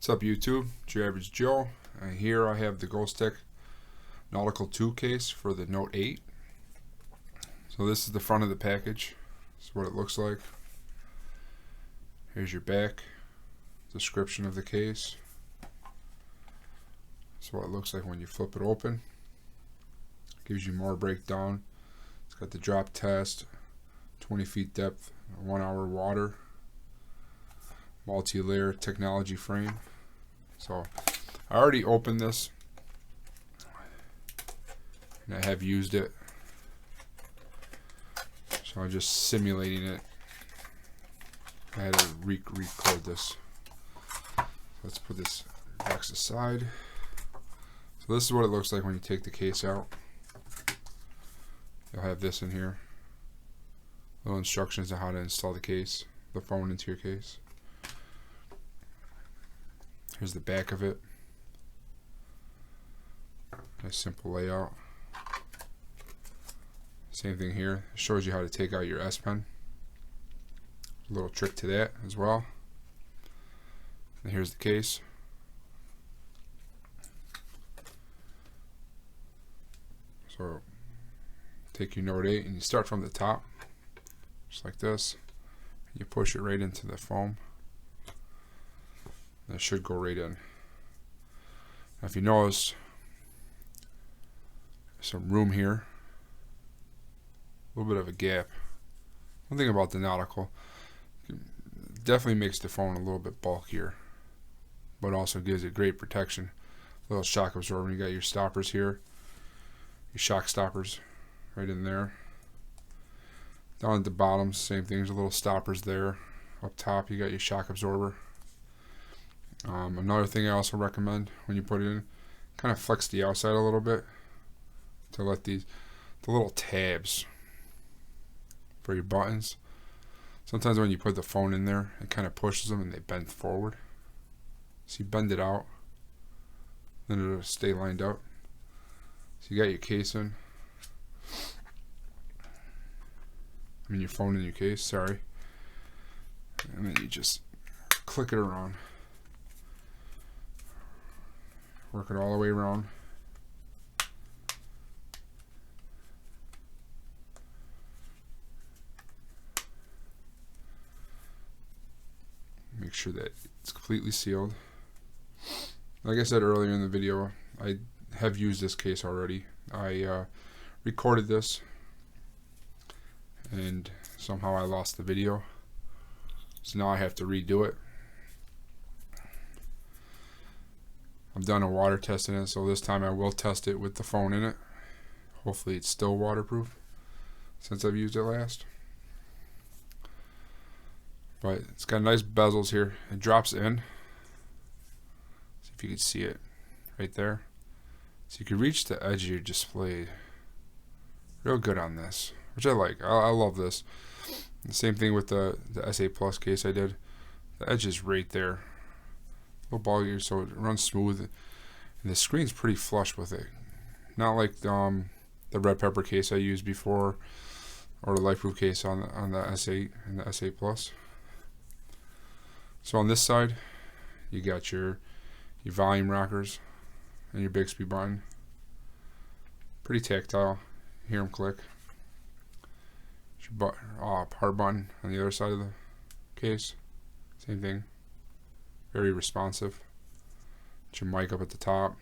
What's up, YouTube? It's your average Joe. Here I have the Ghostek Nautical 2 case for the Note 8. So this is the front of the package. This is what it looks like. Here's your back description of the case. That's what it looks like when you flip it open. Gives you more breakdown. It's got the drop test, 20 feet depth, 1 hour water, multi-layer technology frame. So I already opened this and I have used it, so I'm just simulating it. I had to record this. Let's put this box aside. So this is what it looks like when you take the case out. You'll have this in here, little instructions on how to install the case, the phone into your case. Here's the back of it. Nice simple layout. Same thing here. It shows you how to take out your S Pen. A little trick to that as well. And here's the case. So take your Note 8 and you start from the top, just like this. You push it right into the foam. That should go right in. Now if you notice, there's some room here, a little bit of a gap. One thing about the Nautical, it definitely makes the phone a little bit bulkier, but also gives it great protection. A little shock absorber. You got your stoppers here, your shock stoppers right in there. Down at the bottom, same thing. There's a little stoppers there. Up top, you got your shock absorber. Another thing I also recommend when you put it in, kind of flex the outside a little bit to let the little tabs for your buttons. Sometimes when you put the phone in there, it kind of pushes them and they bend forward. So you bend it out, then it'll stay lined up. So you got your case in. I mean your phone in your case, sorry. And then you just click it around. Work it all the way around. Make sure that it's completely sealed. Like I said earlier in the video, I have used this case already. I recorded this and somehow I lost the video. So now I have to redo it. I've done a water test in it, so this time I will test it with the phone in it. Hopefully it's still waterproof since I've used it last. But it's got nice bezels here. It drops in. See if you can see it right there. So you can reach the edge of your display real good on this, which I like. I love this. The same thing with the S8 Plus case I did. The edge is right there. A little bulkier, so it runs smooth, and the screen's pretty flush with it. Not like the red pepper case I used before, or the LifeProof case on the S8 and the S8 Plus. So on this side, you got your volume rockers and your Bixby button. Pretty tactile. You hear them click. Your power button on the other side of the case. Same thing. Very responsive. Got your mic up at the top.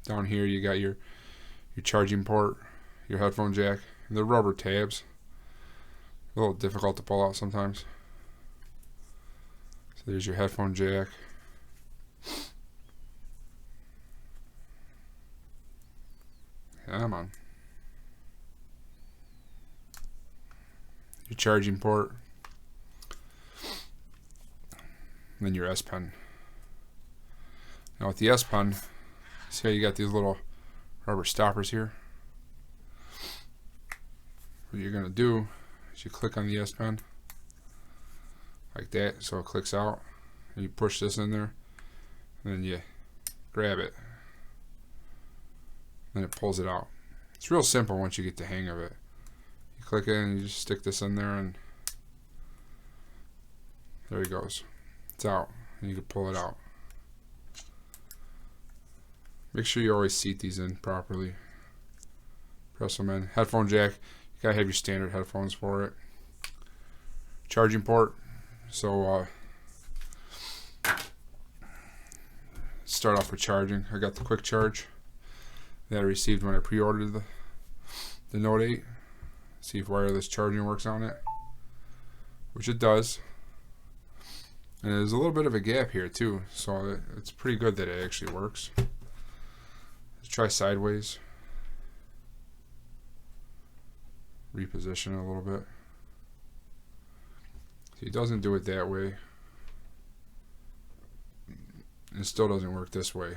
Down here you got your charging port, your headphone jack, and the rubber tabs. A little difficult to pull out sometimes. So there's your headphone jack. Come on. Your charging port. And then your S Pen. Now with the S Pen, see how you got these little rubber stoppers here? What you're going to do is you click on the S Pen like that, so it clicks out, and you push this in there, and then you grab it, and it pulls it out. It's real simple once you get the hang of it. You click it and you just stick this in there and there it goes. It's out and you can pull it out. Make sure you always seat these in properly. Press them in. Headphone jack, you gotta have your standard headphones for it. Charging port. So start off with charging. I got the quick charge that I received when I pre-ordered the Note 8. See if wireless charging works on it, which it does. And there's a little bit of a gap here too, so it's pretty good that it actually works. Let's try sideways. Reposition it a little bit. See, it doesn't do it that way. It still doesn't work this way.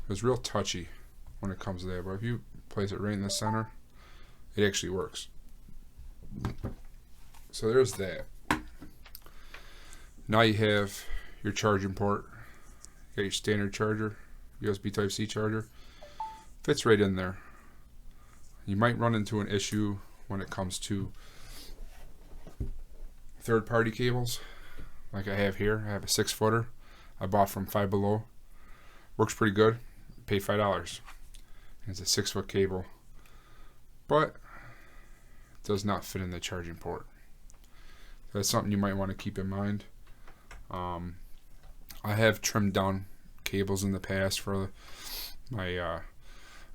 It's real touchy when it comes to that, but if you place it right in the center, it actually works. So there's that. Now you have your charging port. You got your standard charger, USB Type-C charger. Fits right in there. You might run into an issue when it comes to third-party cables, like I have here. I have a 6-footer I bought from Five Below. Works pretty good. Paid $5. It's a 6-foot cable, but it does not fit in the charging port. That's something you might want to keep in mind. I have trimmed down cables in the past for my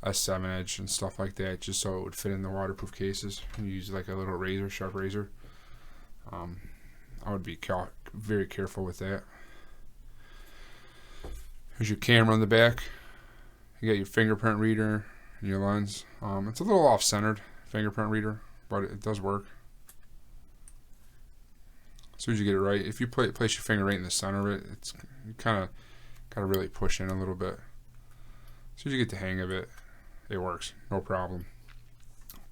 S7 Edge and stuff like that, just so it would fit in the waterproof cases. You use like a little razor, sharp razor. I would be very careful with that. Here's your camera on the back. You got your fingerprint reader and your lens. It's a little off-centered, fingerprint reader, but it does work. As soon as you get it right, if you place your finger right in the center of it, you kind of got to really push in a little bit. As soon as you get the hang of it, it works, no problem.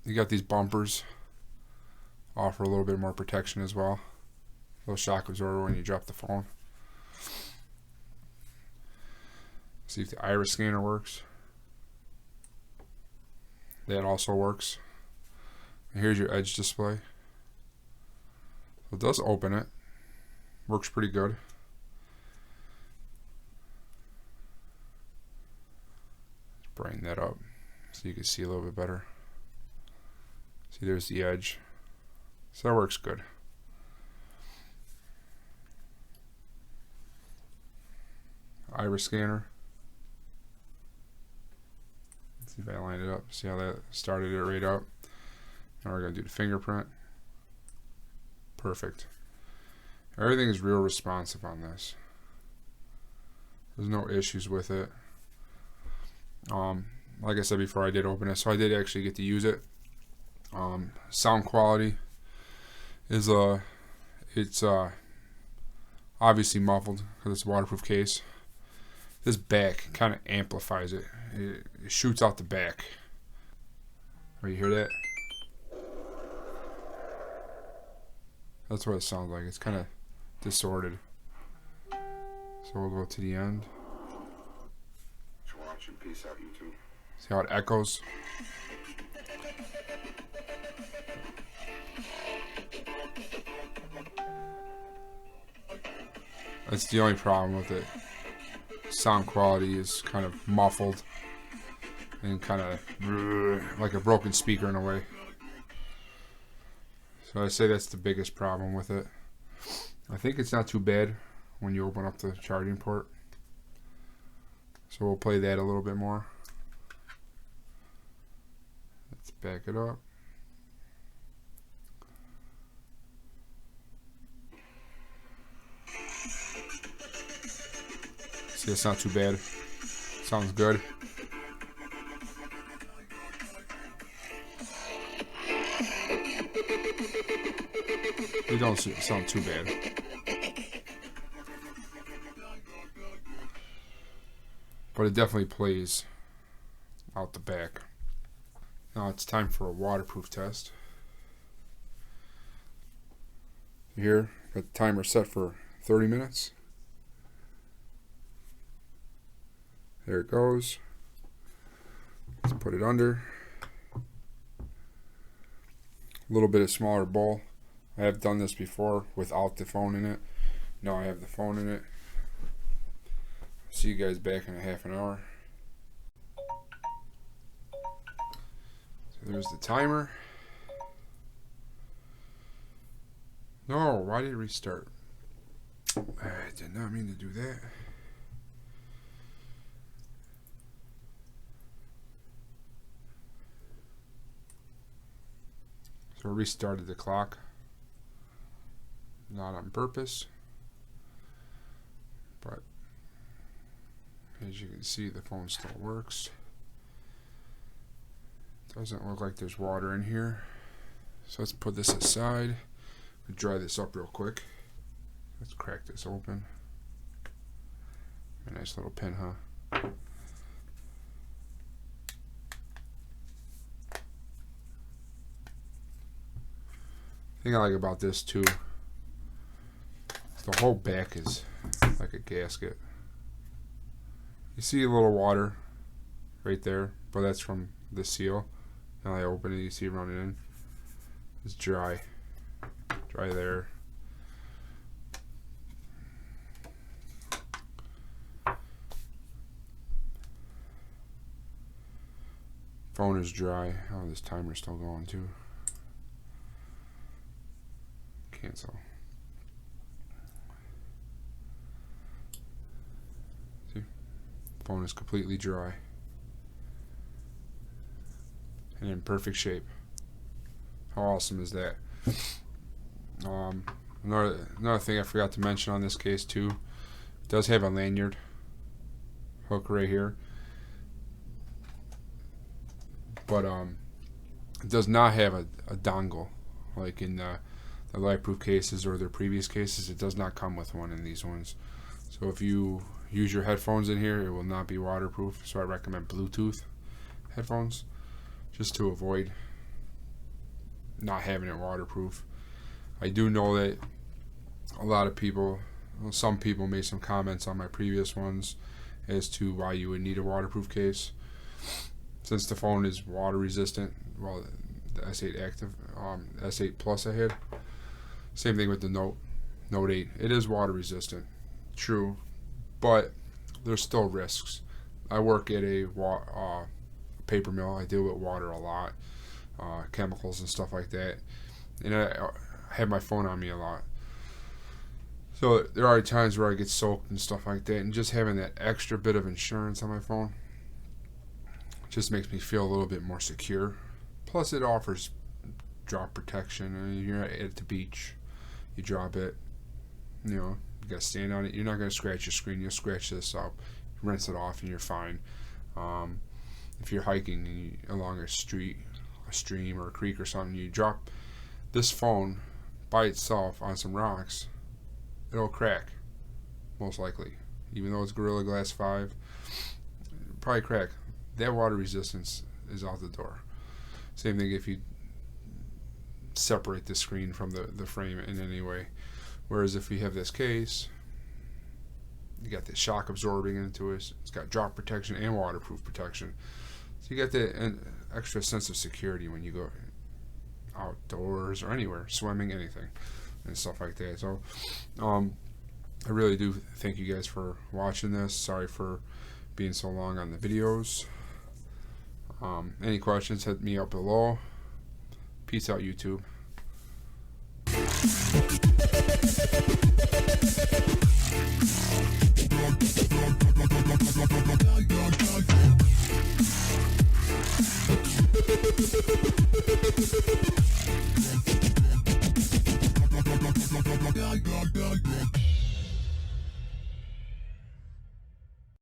You got these bumpers, offer a little bit more protection as well. A little shock absorber when you drop the phone. See if the iris scanner works. That also works. And here's your edge display. It does open it. Works pretty good. Let's brighten that up so you can see a little bit better. See, there's the edge. So that works good. Iris scanner. Let's see if I line it up. See how that started it right up. Now we're going to do the fingerprint. Perfect. Everything is real responsive on this. There's no issues with it. Like I said before, I did open it, so I did actually get to use it. Sound quality is it's obviously muffled because it's a waterproof case. This back kind of amplifies it. It shoots out the back. Oh, you hear that? That's what it sounds like. It's kind of distorted. So we'll go to the end. Peace out, YouTube. See how it echoes? That's the only problem with it. Sound quality is kind of muffled and kind of like a broken speaker in a way. So I say that's the biggest problem with it. I think it's not too bad when you open up the charging port. So we'll play that a little bit more. Let's back it up. See, it's not too bad. Sounds good. It don't sound too bad. But it definitely plays out the back. Now it's time for a waterproof test. Here, got the timer set for 30 minutes. There it goes. Let's put it under. A little bit of smaller bowl. I have done this before without the phone in it. Now I have the phone in it. See you guys back in a half an hour. There's the timer. No, why did it restart? I did not mean to do that. So I restarted the clock. Not on purpose. But as you can see, the phone still works. Doesn't look like there's water in here. So let's put this aside. Dry this up real quick. Let's crack this open. A nice little pin, huh? Thing I like about this too, the whole back is like a gasket. You see a little water right there, but that's from the seal. Now I open it, you see it running in. It's dry. Dry there. Phone is dry. Oh, this timer's still going too. Cancel. See? Phone is completely dry. And in perfect shape. How awesome is that? Another thing I forgot to mention on this case too, it does have a lanyard hook right here, but it does not have a dongle like in the Lightproof cases or their previous cases. It does not come with one in these ones. So if you use your headphones in here, it will not be waterproof. So I recommend Bluetooth headphones just to avoid not having it waterproof. I do know that a lot of people, well, some people made some comments on my previous ones as to why you would need a waterproof case. Since the phone is water resistant, well, the S8 Active, S8 Plus I had, same thing with the Note 8. It is water resistant, true, but there's still risks. I work at a paper mill. I deal with water a lot, chemicals and stuff like that, and I have my phone on me a lot. So there are times where I get soaked and stuff like that, and just having that extra bit of insurance on my phone just makes me feel a little bit more secure. Plus it offers drop protection. I mean, you're at the beach, you drop it, you know, you gotta stand on it, you're not gonna scratch your screen. You'll scratch this up, rinse it off, and you're fine. If you're hiking along a street, a stream, or a creek or something, you drop this phone by itself on some rocks, it'll crack, most likely. Even though it's Gorilla Glass 5, it'll probably crack. That water resistance is out the door. Same thing if you separate the screen from the frame in any way. Whereas if you have this case, you got the shock absorbing into it. It's got drop protection and waterproof protection. So you got the extra sense of security when you go outdoors or anywhere, swimming, anything, and stuff like that. So I really do thank you guys for watching this. Sorry for being so long on the videos. Any questions, hit me up below. Peace out, YouTube.